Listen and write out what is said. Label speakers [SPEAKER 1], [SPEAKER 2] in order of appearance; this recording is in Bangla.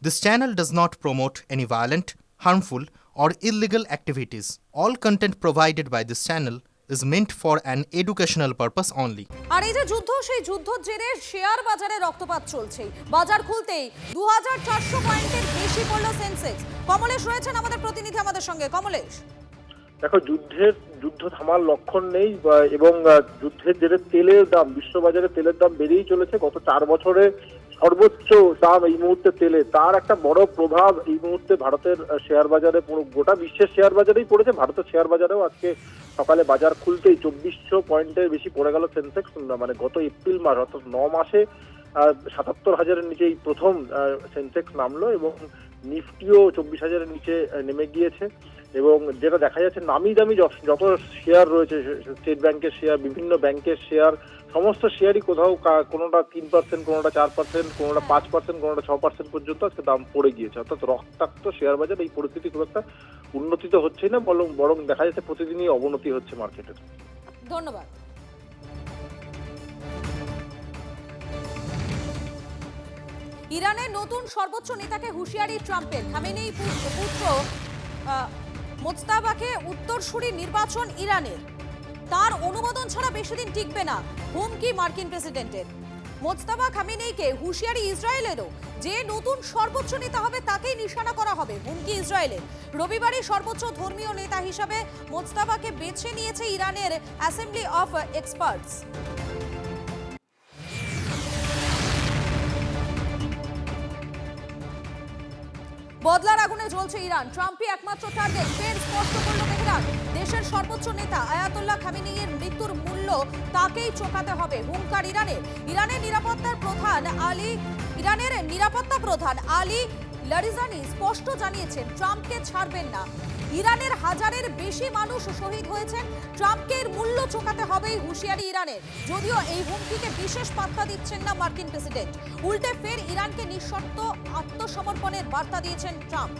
[SPEAKER 1] This channel does not promote any violent, harmful, or illegal activities. All content provided by this channel is meant for an educational purpose only.
[SPEAKER 2] আর এই যে যুদ্ধ, সেই যুদ্ধের জেরে শেয়ার বাজারে রক্তপাত চলছে। বাজার খুলতেই 2400 পয়েন্টের বেশি পড়ল সেন্সেক্স। কমলেশ রয়েছেন আমাদের প্রতিনিধি আমাদের সঙ্গে। কমলেশ,
[SPEAKER 3] দেখো, যুদ্ধ থামার লক্ষণ নেই এবং যুদ্ধের জেরে তেলের দাম, বিশ্ববাজারে তেলের দাম বেড়েই চলেছে। গত 4 বছরে সর্বোচ্চ দাম এই মুহূর্তে তেলে, তার একটা বড় প্রভাব এই মুহূর্তে ভারতের শেয়ার বাজারে, পুরো গোটা বিশ্বের শেয়ার বাজারেই পড়েছে। ভারতের শেয়ার বাজারেও আজকে সকালে বাজার খুলতেই 2400 পয়েন্টের বেশি পড়ে গেল সেন্সেক্স। মানে গত এপ্রিল মাস, অর্থাৎ 9 মাসে 77,000-এর নিচে এই প্রথম সেন্সেক্স নামলো এবং নিফটিও 24,000-এর নিচে নেমে গিয়েছে। এবং যেটা দেখা যাচ্ছে, নামি দামি যত শেয়ার রয়েছে, স্টেট ব্যাংকের শেয়ার, বিভিন্ন ব্যাংকের শেয়ার, সমস্ত শেয়ারই কোথাও কোনোটা 3%, কোনোটা 4%, কোনোটা 5%, কোনোটা 6% পর্যন্ত আজকে দাম পড়ে গিয়েছে। অর্থাৎ রক্তাক্ত শেয়ার বাজার, এই পরিস্থিতি খুব একটা উন্নতি তো হচ্ছেই না, বরং দেখা যাচ্ছে প্রতিদিনই অবনতি হচ্ছে মার্কেটের।
[SPEAKER 2] ধন্যবাদ। ইরানের নতুন সর্বোচ্চ নেতাকে হুঁশিয়ারি ট্রাম্পের। খামেনেই পুত্র মোজতাবাকে উত্তরসূরি নির্বাচন ইরানের, তার অনুমোদন ছাড়া বেশি দিন টিকবে না, হুমকি মার্কিন প্রেসিডেন্টের। মোজতাবা খামেনেইকে হুঁশিয়ারি ইসরায়েলেরও, যে নতুন সর্বোচ্চ নেতা হবে তাকেই নিশানা করা হবে, হুমকি ইসরায়েলের। রবিবারই সর্বোচ্চ ধর্মীয় নেতা হিসাবে মোজতাবাকে বেছে নিয়েছে ইরানের অ্যাসেম্বলি অফ এক্সপার্টস। বদলার আগুনে জ্বলছে ইরান, ট্রাম্পই একমাত্র টার্গেট, ফের স্পষ্ট করল তেহরান। দেশের সর্বোচ্চ নেতা আয়াতুল্লাহ খামেনেইর মৃত্যুর মূল্য তাকেই চোকাতে হবে, হুঙ্কার ইরানের। ইরানের নিরাপত্তা প্রধান আলী লারিজানি স্পষ্ট জানিয়েছেন ট্রাম্পকে ছাড়বেন না। ইরানের 1000-এর বেশি মানুষ শহীদ হয়েছেন, ট্রাম্পকে এর মূল্য চোকাতে হবেই হুঁশিয়ারি ইরানের। যদিও এই হুমকিকে বিশেষ পাত্তা দিচ্ছেন না মার্কিন প্রেসিডেন্ট, উল্টে ফের ইরানকে নিঃশর্ত আত্মসমর্পণের বার্তা দিয়েছেন ট্রাম্প।